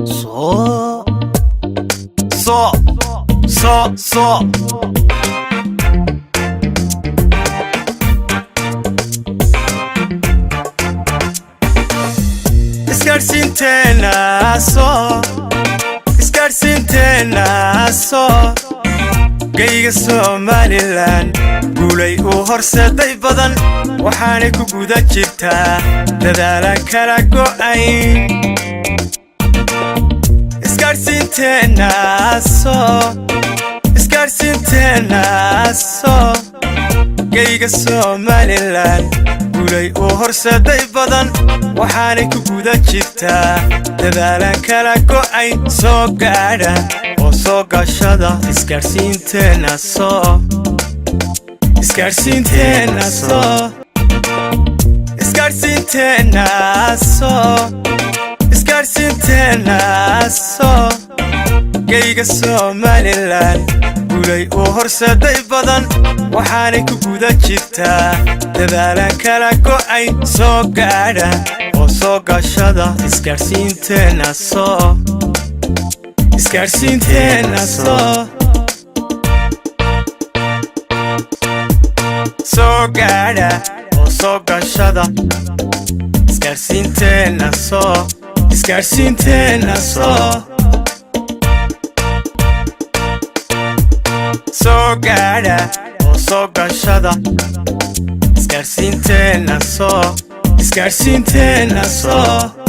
So isgaarsiinteena soo gayga Somaliland guulay u horseeday badan waxaanay ku guda jirtaa dadaalan kala go'ayn isgaarsiinteena soo gayga Somaliland guulay u horseeday badan waxaanay ku guda jirtaa dadaalan kala go'ayn soo gaadha oo soo gashada isgaarsiinteena soo gayga Somaliland guulay u horseeday badan waxaanay ku guda jirtaa dadaalan kala go'ayn soo gaadha oo soo gashada isgaarsiinteena soo gaadha oo soo gashada isgaarsiinteena soo gaadha oo soo gashada isgaarsiinteena soo